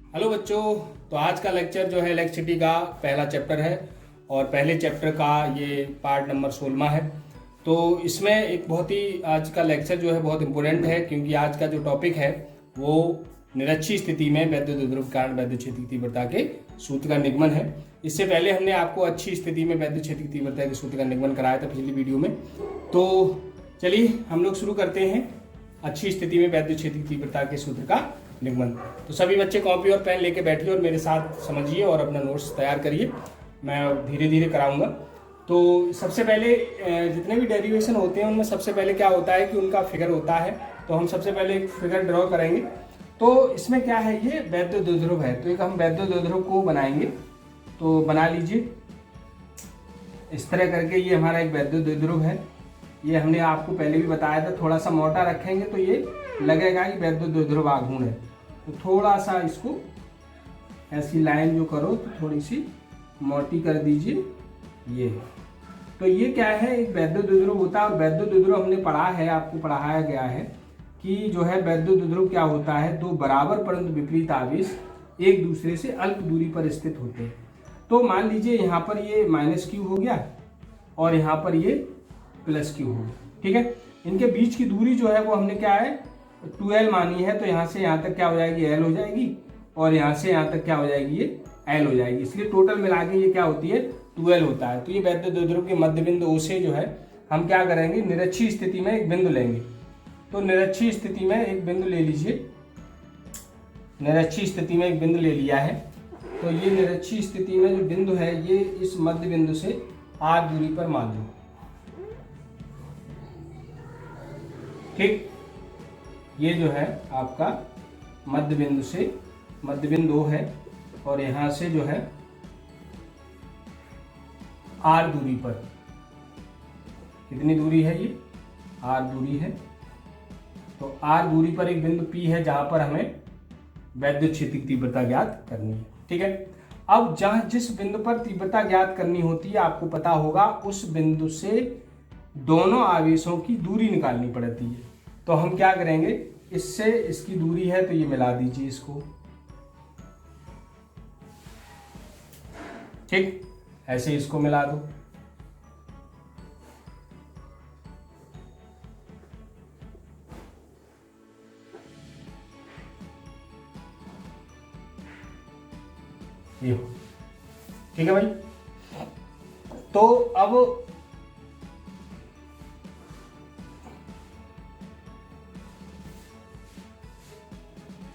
Hello बच्चों। तो आज का लेक्चर जो है इलेक्ट्रिसिटी का पहला चैप्टर है और पहले चैप्टर का ये पार्ट नंबर 16 है। तो इसमें एक बहुत ही आज का लेक्चर जो है बहुत इंपॉर्टेंट है, क्योंकि आज का जो टॉपिक है वो निरक्षीय स्थिति में वैद्युत द्विध्रुव के कारण वैद्युत क्षेत्र की तीव्रता के सूत्र का निगमन है। इससे पहले हमने आपको अच्छी स्थिति में वैद्युत क्षेत्र की तीव्रता के सूत्र का निगमन कराया था पिछली वीडियो में। तो चलिए हम लोग शुरू करते हैं अच्छी स्थिति में वैद्युत क्षेत्र की तीव्रता के सूत्र का निगमन। तो सभी बच्चे कॉपी और पेन लेके बैठिए और मेरे साथ समझिए और अपना नोट्स तैयार करिए। मैं धीरे धीरे कराऊंगा। तो सबसे पहले जितने भी डेरिवेशन होते हैं उनमें सबसे पहले क्या होता है कि उनका फिगर होता है। तो हम सबसे पहले एक फिगर ड्रॉ करेंगे। तो इसमें क्या है, ये वैद्युत द्विध्रुव है। तो एक हम वैद्युत द्विध्रुव को बनाएंगे। तो बना लीजिए इस तरह करके। ये हमारा एक वैद्युत द्विध्रुव है। ये हमने आपको पहले भी बताया था, थोड़ा सा मोटा रखेंगे तो ये लगेगा कि वैद्युत द्विध्रुव आघूर्ण है। तो थोड़ा सा इसको ऐसी लाइन जो करो तो थोड़ी सी मोटी कर दीजिए। ये तो ये क्या है, एक वैद्युत द्विध्रुव होता है। और वैद्युत द्विध्रुव हमने पढ़ा है, आपको पढ़ाया गया है कि जो है वैद्युत द्विध्रुव क्या होता है, दो बराबर परंतु विपरीत आवेश एक दूसरे से अल्प दूरी पर स्थित होते हैं। तो मान लीजिए यहाँ पर ये -q हो गया और यहाँ पर ये +q हो गया। ठीक है, इनके बीच की दूरी जो है वो हमने क्या है 2l मानी है। तो यहाँ से यहाँ तक क्या हो जाएगी, l हो जाएगी, और यहाँ से यहाँ तक क्या हो जाएगी, ये l हो जाएगी। इसलिए टोटल मिला के ये क्या होती है 2l होता है। तो ये वैद्युत द्विध्रुव के मध्य बिंदु O से जो है हम क्या करेंगे, निरक्षीय स्थिति में एक बिंदु लेंगे। तो निरक्षीय स्थिति में एक बिंदु ले लीजिए। निरक्षीय स्थिति में एक बिंदु ले लिया है। तो ये निरक्षीय स्थिति में जो बिंदु है ये इस मध्य बिंदु से r दूरी पर मान लो। ठीक, ये जो है आपका मध्य बिंदु से मध्य बिंदु है और यहां से जो है r दूरी पर, कितनी दूरी है, ये r दूरी है। तो r दूरी पर एक बिंदु P है जहां पर हमें वैद्युत क्षेत्र की तीव्रता ज्ञात करनी है। ठीक है, अब जहां जिस बिंदु पर तीव्रता ज्ञात करनी होती है आपको पता होगा, उस बिंदु से दोनों आवेशों की दूरी निकालनी पड़ती है। तो हम क्या करेंगे, इससे इसकी दूरी है तो ये मिला दीजिए इसको। ठीक, ऐसे इसको मिला दो। ये हो, ठीक है भाई। तो अब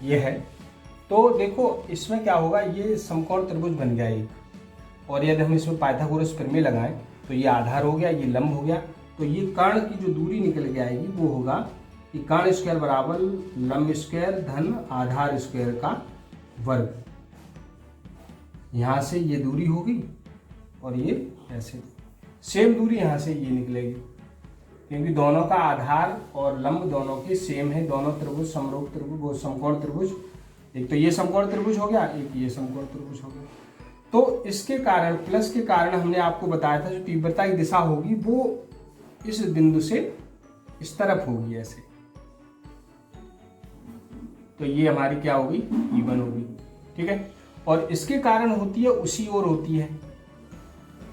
ये है। तो देखो इसमें क्या होगा, ये समकोण त्रिभुज बन गया एक, और यदि हम इसमें पाइथागोरस प्रमेय लगाएं तो ये आधार हो गया, ये लंब हो गया। तो ये कर्ण की जो दूरी निकल के आएगी वो होगा कि कर्ण स्क्वायर बराबर लंब स्क्वायर धन आधार स्क्वायर का वर्ग। यहाँ से ये दूरी होगी और ये ऐसे सेम दूरी यहाँ से ये निकलेगी, क्योंकि दोनों का आधार और लंब दोनों के सेम है। दोनों त्रिभुज समरूप त्रिभुज, समकोण त्रिभुज, एक तो ये समकोण त्रिभुज हो गया, एक ये समकोण त्रिभुज हो गया। तो इसके कारण प्लस के कारण हमने आपको बताया था जो तीव्रता की दिशा होगी वो इस बिंदु से इस तरफ होगी ऐसे। तो ये हमारी क्या होगी, E1 होगी। ठीक है, और इसके कारण होती है उसी ओर होती है।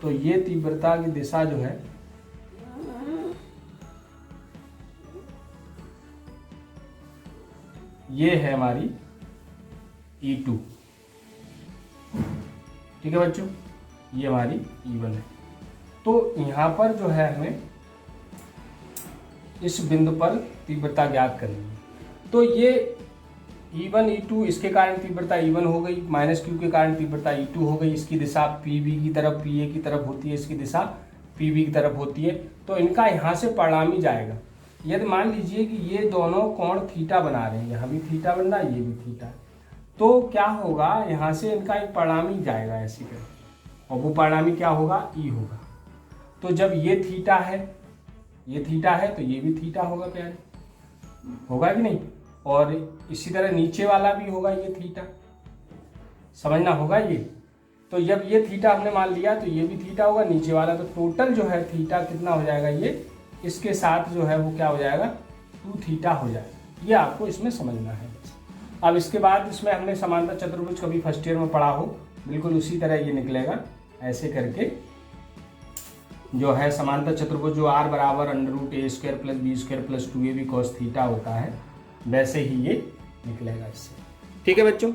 तो ये तीव्रता की दिशा जो है ये है हमारी E2। ठीक है बच्चों, ये हमारी E1 है। तो यहाँ पर जो है हमें इस बिंदु पर तीव्रता ज्ञात करनी है। तो ये E1 E2, इसके कारण तीव्रता E1 हो गई, -q के कारण तीव्रता E2 हो गई। इसकी दिशा PB की तरफ, PA की तरफ होती है, इसकी दिशा PB की तरफ होती है। तो इनका यहाँ से परिणामी जाएगा। यदि मान लीजिए कि ये दोनों कोण थीटा बना रहे हैं, यहाँ भी थीटा बन रहा है, ये भी थीटा, तो क्या होगा, यहाँ से इनका एक परिणामी जाएगा ऐसे कर, और वो परिणामी क्या होगा, E होगा। तो जब ये थीटा है, ये थीटा है तो ये भी थीटा होगा प्यारे, होगा कि नहीं। और इसी तरह नीचे वाला भी होगा, ये थीटा, समझना होगा ये। तो जब ये थीटा हमने मान लिया तो ये भी थीटा होगा, नीचे वाला। तो टोटल जो है थीटा कितना हो जाएगा, ये इसके साथ जो है वो क्या हो जाएगा 2 थीटा हो जाएगा। ये आपको इसमें समझना है। अब इसके बाद इसमें हमने समांतर चतुर्भुज कभी फर्स्ट ईयर में पढ़ा हो, बिल्कुल उसी तरह ये निकलेगा। ऐसे करके जो है समांतर चतुर्भुज जो r बराबर √a² + b² + 2ab cos theta होता है, वैसे ही ये निकलेगा इससे। ठीक है बच्चों,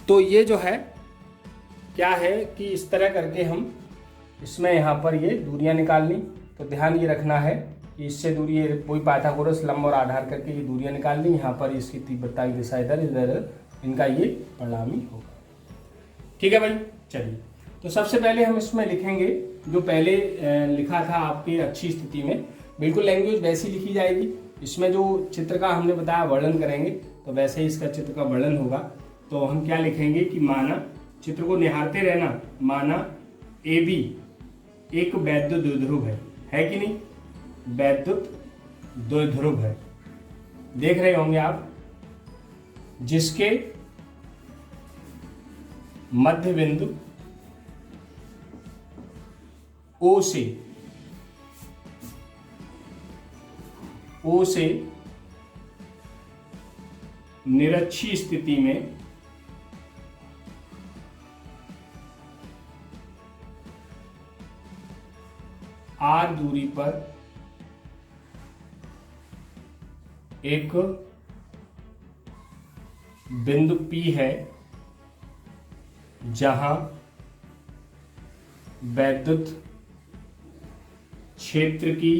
तो ये जो है क्या है कि इस तरह करके हम इसमें यहाँ पर ये दूरियां निकालनी। तो ध्यान ये रखना है कि इससे दूरी ये वही पाइथागोरस लंब और आधार करके ये दूरियां निकालनी। यहाँ पर इसकी तीव्रता की दिशा इधर इधर, इनका ये परिणामी होगा। ठीक है भाई, चलिए तो सबसे पहले हम इसमें लिखेंगे जो पहले लिखा था आपकी अच्छी स्थिति में, बिल्कुल लैंग्वेज वैसी लिखी जाएगी। इसमें जो चित्र का हमने बताया वर्णन करेंगे, तो वैसे ही इसका चित्र का वर्णन होगा। तो हम क्या लिखेंगे कि माना, चित्र को निहारते रहना, माना AB एक वैद्युत द्विध्रुव है कि नहीं, वैद्युत द्विध्रुव है, देख रहे होंगे आप, जिसके मध्य बिंदु O से निरक्षीय स्थिति में r दूरी पर एक बिंदु P है, जहां वैद्युत क्षेत्र की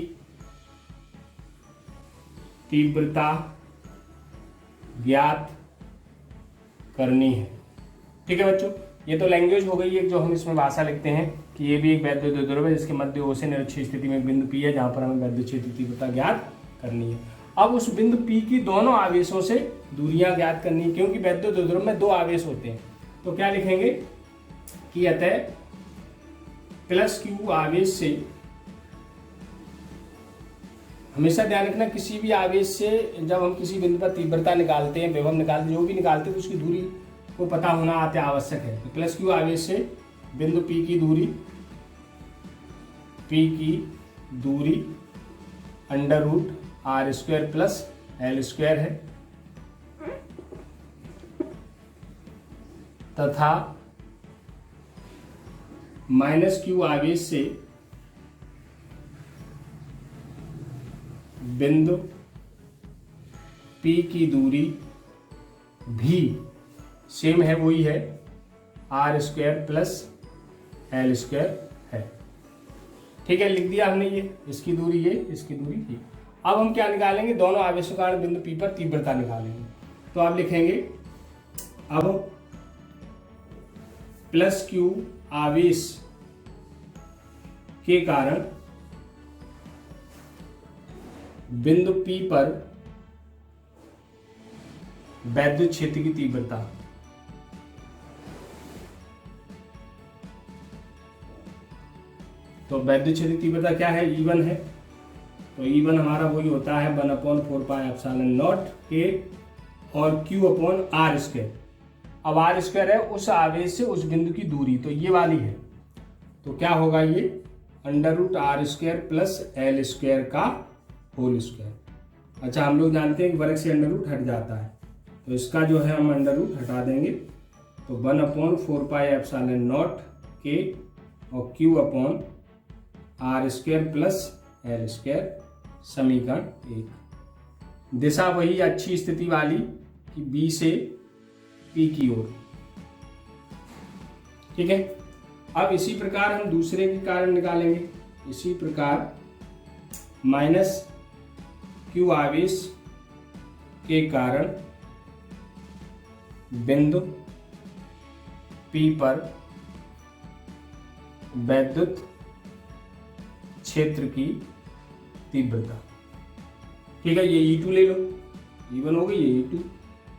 तीव्रता ज्ञात करनी है। ठीक है बच्चों, ये तो लैंग्वेज हो गई है जो हम इसमें भाषा लिखते हैं कि ये भी एक वैद्युत द्विध्रुव है जिसके मध्य O से निरक्षीय स्थिति में एक बिंदु P है जहां पर हमें वैद्युत क्षेत्र की तीव्रता ज्ञात करनी है। अब उस बिंदु P की दोनों आवेशों से दूरियां ज्ञात करनी है, क्योंकि वैद्युत द्विध्रुव में दो आवेश होते हैं। तो क्या लिखेंगे कि अतः +q आवेश से, हमेशा ध्यान रखना किसी भी आवेश से जब हम किसी बिंदु पर तीव्रता निकालते हैं, विभव निकालते हैं, जो भी निकालते हैं तो उसकी दूरी को पता होना अति आवश्यक है। तो +q आवेश से बिंदु P की दूरी √r² + l² है, तथा -q आवेश से बिंदु P की दूरी भी सेम है, वही है r² + l² है। ठीक है, लिख दिया हमने ये, इसकी दूरी ये, इसकी दूरी ये। अब हम क्या निकालेंगे, दोनों आवेशों के कारण बिंदु P पर तीव्रता निकालेंगे। तो आप लिखेंगे अब +q आवेश के कारण बिंदु P पर वैद्युत क्षेत्र की तीव्रता, तो वैद्युत क्षेत्र की तीव्रता क्या है, E1 है। तो E1 हमारा वही होता है 1/4πε0 के और Q/r²। अब r² है उस आवेश से उस बिंदु की दूरी, तो ये वाली है। तो क्या होगा ये √r² + l² का होल स्क्वायर। अच्छा, हम लोग जानते हैं कि वर्ग से अंडर हट जाता है, तो इसका जो है हम अंडर हटा देंगे। तो 1/4πε0 के और Q/r² + l², समीकरण 1। दिशा वही अच्छी स्थिति वाली कि B से P की ओर। ठीक है, अब इसी प्रकार हम दूसरे के कारण निकालेंगे। इसी प्रकार -q आवेश के कारण बिंदु P पर वैद्युत क्षेत्र की तीव्रता। ठीक है, ये E2 ले लो, E1 हो गई, ये E2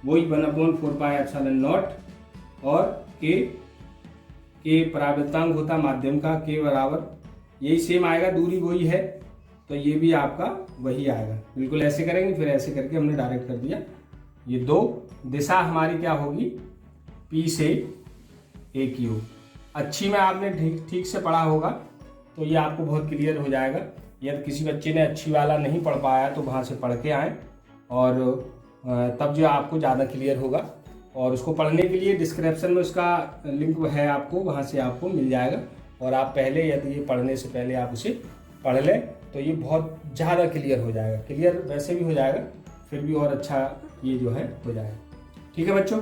वही 1/4πε0 और के परावर्तांक होता माध्यम का k बराबर, यही सेम आएगा, दूरी वही है, तो ये भी आपका वही आएगा। बिल्कुल ऐसे करेंगे, फिर ऐसे करके हमने डायरेक्ट कर दिया। ये दो दिशा हमारी क्या होगी, P से A की ओर। अच्छी में आपने ठीक से पढ़ा होगा तो ये आपको बहुत क्लियर हो जाएगा। यदि किसी बच्चे ने अच्छी वाला नहीं पढ़ पाया तो वहाँ से पढ़ के आए और तब जो आपको ज़्यादा क्लियर होगा। और उसको पढ़ने के लिए डिस्क्रिप्शन में उसका लिंक है, आपको वहाँ से आपको मिल जाएगा। और आप पहले यदि ये पढ़ने से पहले आप उसे पढ़ लें तो ये बहुत ज़्यादा क्लियर हो जाएगा। क्लियर वैसे भी हो जाएगा, फिर भी और अच्छा ये जो है हो जाएगा। ठीक है बच्चों,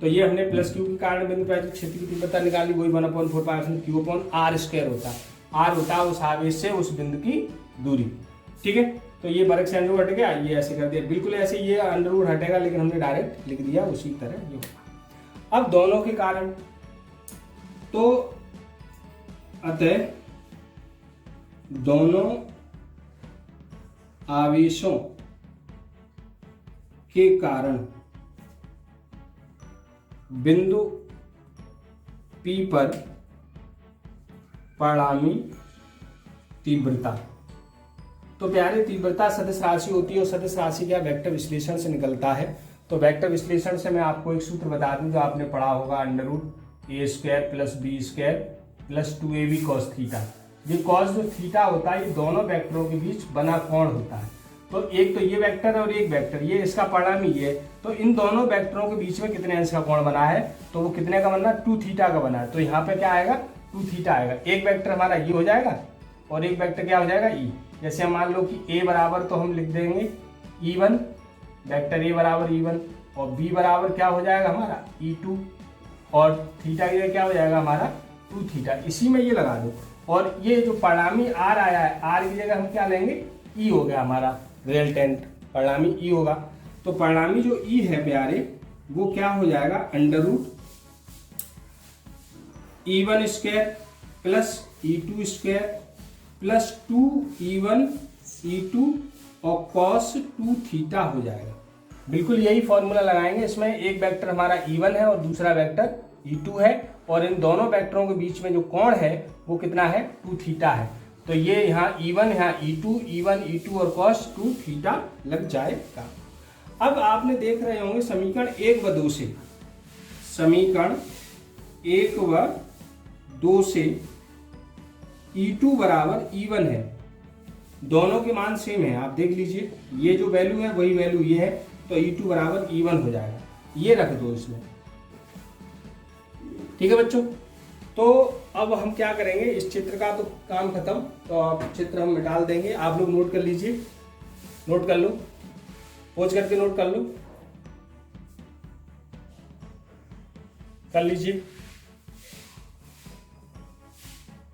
तो ये हमने प्लस क्यू के कारण बिंदु प्रायद्वीप क्षेत्र की तीव्रता निकाली। वही 1/4 क्यू अपॉन आर स्क्वायर होता है। आर होता है उस आवेश से उस बिंदु की दूरी। ठीक है, तो ये बरक से अंडर हट गया, ये ऐसे कर दिया, बिल्कुल ऐसे ये अंडर हटेगा, लेकिन हमने डायरेक्ट लिख दिया उसी तरह ये। अब दोनों के कारण, तो अतः दोनों आवेशों के कारण बिंदु P पर परिणामी तीव्रता। तो प्यारे, तीव्रता सदिश राशि होती है और सदिश राशि का वेक्टर विश्लेषण से निकलता है। तो वेक्टर विश्लेषण से मैं आपको एक सूत्र बता दूं जो आपने पढ़ा होगा, √a² + b² + 2ab cos theta. ये cos जो थीटा होता है, ये दोनों वेक्टरों के बीच बना कोण होता है। तो एक तो ये वेक्टर और एक वेक्टर, ये इसका परिणामी है। तो इन दोनों वेक्टरों के बीच में कितने अंश का कोण बना है, तो वो कितने का बना, 2 थीटा का बना है। तो यहाँ पे क्या आएगा, 2 थीटा आएगा। एक वेक्टर हमारा ये हो जाएगा और एक वेक्टर क्या हो जाएगा, ई। जैसे हम मान लो कि a बराबर, तो हम लिख देंगे E1, वेक्टर a बराबर E1, और b बराबर क्या हो जाएगा हमारा E2, और थीटा की जगह क्या हो जाएगा हमारा 2 थीटा। इसी में ये लगा दो। और ये जो परिणामी r आया है, r की जगह हम क्या लेंगे, e हो गया हमारा रिजल्टेंट, परिणामी e होगा। तो परिणामी जो e है प्यारे, वो क्या हो जाएगा, √E1² + E2² + 2E1 E2 और cos 2 थीटा हो जाएगा। बिल्कुल यही फॉर्मूला लगाएंगे। इसमें एक वेक्टर हमारा E1 है और दूसरा वेक्टर E2 है, और इन दोनों वेक्टरों के बीच में जो कोण है वो कितना है, 2 थीटा है। तो ये यहाँ E1, यहाँ E2, E1 E2 और cos 2 थीटा लग जाएगा। अब आपने देख रहे होंगे समीकरण 1 व 2 से, समीकरण 1 व 2 से E2 बराबर E1 है, दोनों के मान सेम है। आप देख लीजिए, ये जो वैल्यू है वही वैल्यू ये है, तो E2 बराबर E1 हो जाएगा। ये रख दो इसमें। ठीक है बच्चों, तो अब हम क्या करेंगे, इस चित्र का तो काम खत्म, तो आप चित्र हम मिटा देंगे। आप लोग नोट कर लीजिए, नोट कर लो, पोज करके नोट कर लो, कर लीजिए।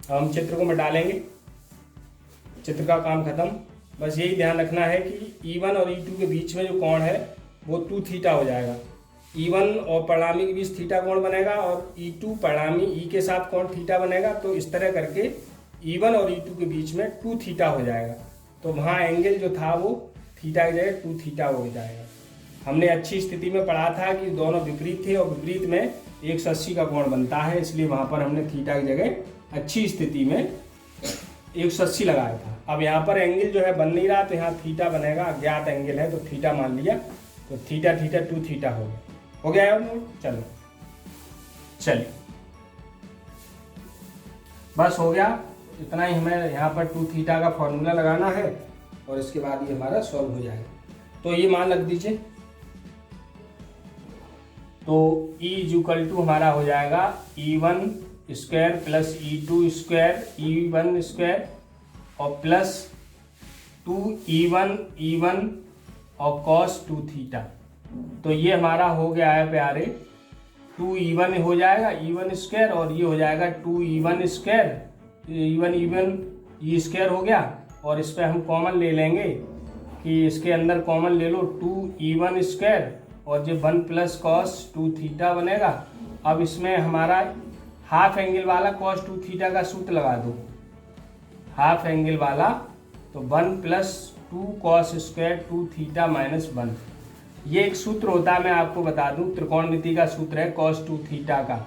हम चित्र को मिटा लेंगे, चित्र का काम खत्म। बस यही ध्यान रखना है कि E1 और E2 के बीच में जो कोण है वो 2 थीटा हो जाएगा। E1 और परिणामी के बीच थीटा कोण बनेगा, और E2 परिणामी E के साथ कोण थीटा बनेगा। तो इस तरह करके E1 और E2 के बीच में 2 थीटा हो जाएगा। तो वहाँ एंगल जो था वो थीटा की जगह 2 थीटा हो जाएगा। हमने अच्छी स्थिति में पढ़ा था कि दोनों विपरीत थे और विपरीत में 180 का कोण बनता है, इसलिए वहाँ पर हमने थीटा की जगह अच्छी स्थिति में 180 लगाया था। अब यहाँ पर एंगल जो है बन नहीं रहा, तो यहाँ थीटा बनेगा, अज्ञात एंगल है तो थीटा मान लिया, तो थीटा 2 थीटा हो गया है। चलो चलिए, बस हो गया, इतना ही हमें यहाँ पर 2 थीटा का फॉर्मूला लगाना है और इसके बाद ये हमारा सॉल्व हो जाएगा। तो ये मान रख दीजिए, तो E = हमारा हो जाएगा E1² + E2² E1² और प्लस 2E1 और cos 2 थीटा। तो ये हमारा हो गया है प्यारे, 2E1 हो जाएगा E1² और ये हो जाएगा 2E1², E1 हो गया। और इस पर हम कॉमन ले लेंगे कि इसके अंदर कॉमन ले लो 2E1² और जो 1 + cos 2 थीटा बनेगा। अब इसमें हमारा हाफ एंगल वाला cos 2 थीटा का सूत्र लगा दो, हाफ एंगल वाला, तो 1 + 2 cos² 2 थीटा - 1। ये एक सूत्र होता है, मैं आपको बता दूं, त्रिकोणमिति का सूत्र है cos 2 थीटा का,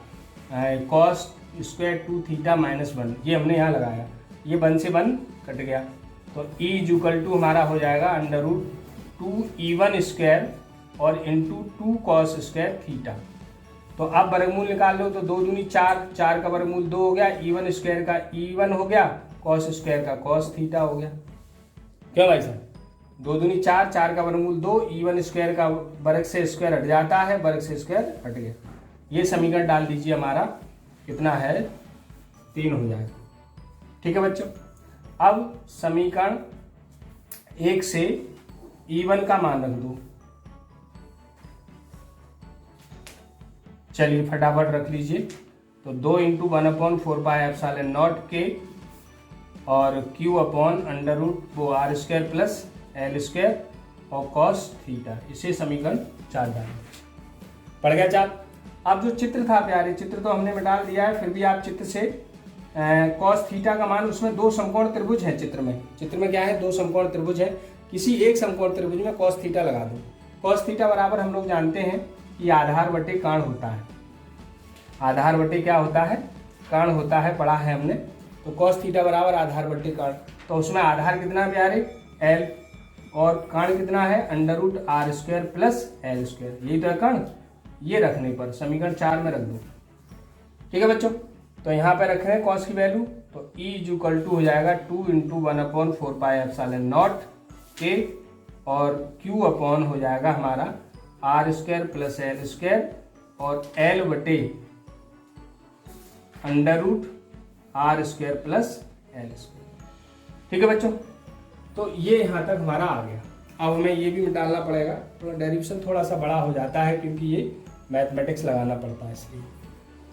cos² 2 थीटा - 1। ये हमने यहाँ लगाया, ये 1 से 1 कट गया। तो E = हमारा हो जाएगा √2E1² और इंटू 2 cos² थीटा। तो अब वर्गमूल निकाल लो, तो 2 दूनी 4, 4 का वर्गमूल 2 हो गया, E1² का E1 हो गया, cos² का cos थीटा हो गया। क्यों भाई साहब, 2 दूनी 4, 4 का वर्गमूल 2, E1 स्क्वायर का वर्ग से स्क्वायर हट जाता है, वर्ग से स्क्वायर हट गया। ये समीकरण डाल दीजिए, हमारा कितना है 3 हो जाएगा। ठीक है बच्चों। अब समीकरण 1 से E1 का मान रख दो। चलिए फटाफट रख लीजिए। तो 2 × 1/4πε0 के और Q अपॉन अंडर रूट वो r² प्लस L² और cos थीटा, इसे समीकरण 4 डालें। पड़ गया 4। अब जो चित्र था प्यारे, चित्र तो हमने मिटा दिया है, फिर भी आप चित्र से cos थीटा का मान, उसमें 2 समकोण त्रिभुज है चित्र में क्या है, 2 समकोण त्रिभुज है। किसी एक समकोण त्रिभुज में cos थीटा लगा दो। cos थीटा बराबर हम लोग जानते हैं कि आधार बटे काण होता है। आधार बटे क्या होता है, काण होता है, पढ़ा है हमने। तो cos थीटा बराबर आधार बटे काण। तो उसमें आधार कितना प्यारे, L, और काण कितना है under root r² plus L²। यही तो है काण। ये रखने पर समीकरण 4 में रख दो। ठीक है बच्चों। तो यहाँ पे रख रहे हैं cos की वैल्यू, तो E = हो जाएगा 2 × 1/4πε0 के और Q अपॉन हो जाएगा हमारा r² प्लस L² और L बटे under root r² plus L²। ठीक है बच्चों। तो ये यहाँ तक हमारा आ गया। अब हमें ये भी मिटाना पड़ेगा, तो डेरिवेशन थोड़ा सा बड़ा हो जाता है क्योंकि ये मैथमेटिक्स लगाना पड़ता है, इसलिए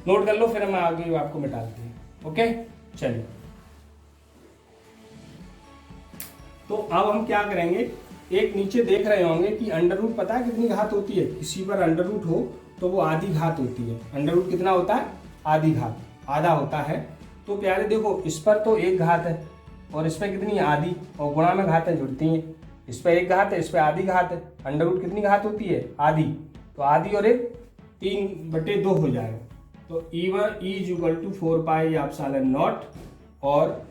नोट कर लो, फिर हम आगे आपको मिटाते हैं। ओके चलिए। तो अब हम क्या करेंगे, एक नीचे देख रहे होंगे कि अंडर रूट पता है कितनी घात होती है। किसी पर अंडर रूट हो तो वो आधी घात होती है। अंडर रूट कितना होता है, आधी घात, आधा होता है। तो प्यारे देखो, इस पर तो 1 घात है और इस पर कितनी आधी, और गुणा में घातें जुड़ती हैं। इस पर 1 घात है, इस पर आधी घात है। अंडर रूट कितनी घात होती है, आधी। तो आधी और 1 3/2 हो जाएगा। तो E = 4πε0 और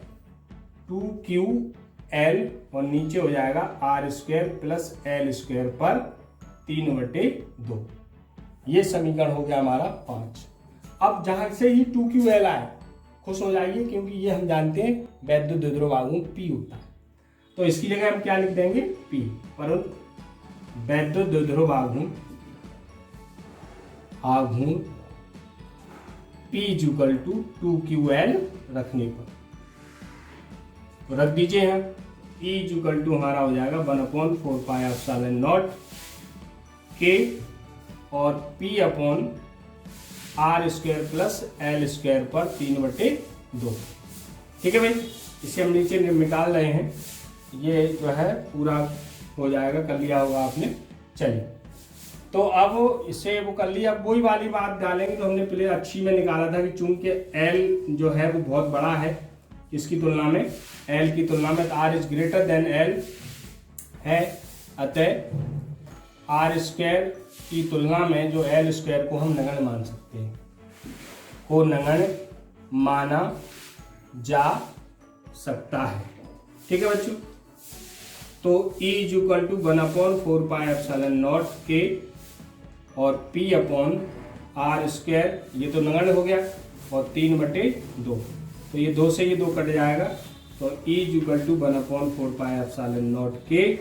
2QL और नीचे हो जाएगा r² प्लस L² पर 3/2। ये समीकरण हो गया हमारा 5। अब जहां से ही 2QL आए खुश हो जाइए, क्योंकि ये हम जानते हैं वैद्युत द्विध्रुव आघूर्ण P होता है। तो इसकी जगह हम क्या लिख देंगे, P। परंतु वैद्युत द्विध्रुव आघूर्ण P = 2QL रखने पर तो रख दीजिए हम। E = हमारा हो जाएगा 1/4πε0 के और P upon r² plus L² पर 3/2। ठीक है भाई, इसे हम नीचे निकाल रहे हैं। ये जो है पूरा हो जाएगा, कर लिया होगा आपने। चलिए, तो अब इसे वो कर लिया। अब वही वाली बात डालेंगे जो हमने पहले अच्छी में निकाला था कि चूंकि L जो है वो बहुत बड़ा है इसकी तुलना में, L की तुलना में, तो R is greater than L है, अतः r² की तुलना में जो L² को हम नगण्य मान सकते हैं, को नगण्य माना जा सकता है। ठीक है बच्चों। तो E = 1/4πε0 के और P अपॉन r², ये तो नगण्य हो गया, और 3/2। तो ये 2 से ये 2 कट जाएगा। तो E = 1/4πε0 के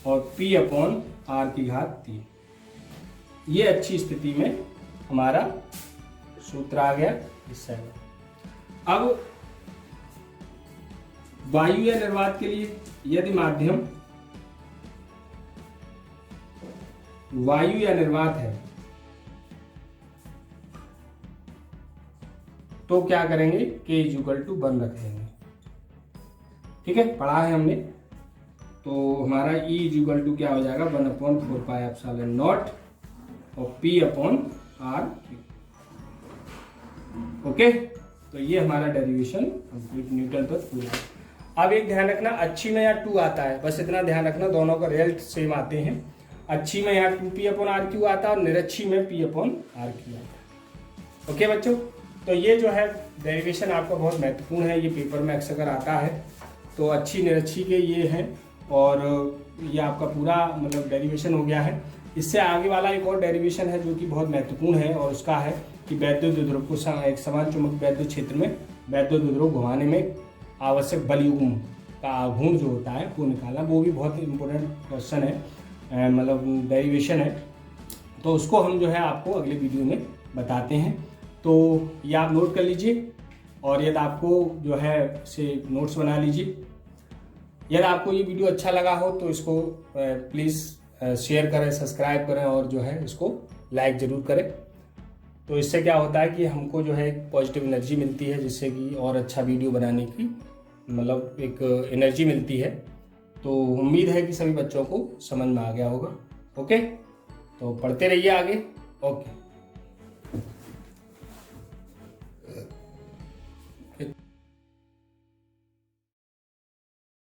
और P अपॉन r3। ये अच्छी स्थिति में हमारा सूत्र आ गया इससे। अब वायु या निर्वात के लिए, यदि माध्यम वायु या निर्वात है तो क्या करेंगे, K = 1 रख देंगे। ठीक है, पढ़ा है हमने। तो हमारा E = क्या हो जाएगा, 1/4πε0 और P अपॉन r3। ओके, तो ये हमारा डेरिवेशन कंप्लीट, न्यूटन तक पूरा। अब एक ध्यान रखना, अच्छी में यहाँ 2 आता है, बस इतना ध्यान रखना, दोनों का रिजल्ट सेम आते हैं। अच्छी में यहाँ 2P अपॉन RQ आता है और निरच्छी में P अपॉन RQ आता है। ओके बच्चों, तो ये जो है डेरिवेशन आपका बहुत महत्वपूर्ण है, ये पेपर में अक्सर आता है। तो अच्छी निरच्छी के ये हैं और ये आपका पूरा मतलब डेरिवेशन हो गया है। इससे आगे वाला एक और डेरिवेशन है जो कि बहुत महत्वपूर्ण है, और उसका है कि वैद्युत द्विध्रुव को एक समान चुंबक वैद्युत क्षेत्र में वैद्युत द्विध्रुव घुमाने में आवश्यक बल युग्म का आघूर्ण जो होता है वो निकालना, वो भी बहुत इम्पोर्टेंट क्वेश्चन है, मतलब डेरिवेशन है। तो उसको हम जो है आपको अगले वीडियो में बताते हैं। तो ये आप नोट कर लीजिए, और यदि आपको जो है से नोट्स बना लीजिए। यदि आपको ये वीडियो अच्छा लगा हो तो इसको प्लीज़ शेयर करें, सब्सक्राइब करें, और जो है इसको लाइक ज़रूर करें। तो इससे क्या होता है कि हमको जो है एक पॉजिटिव एनर्जी मिलती है, जिससे कि और अच्छा वीडियो बनाने की मतलब एक एनर्जी मिलती है। तो उम्मीद है कि सभी बच्चों को समझ में आ गया होगा। ओके, तो पढ़ते रहिए आगे। ओके।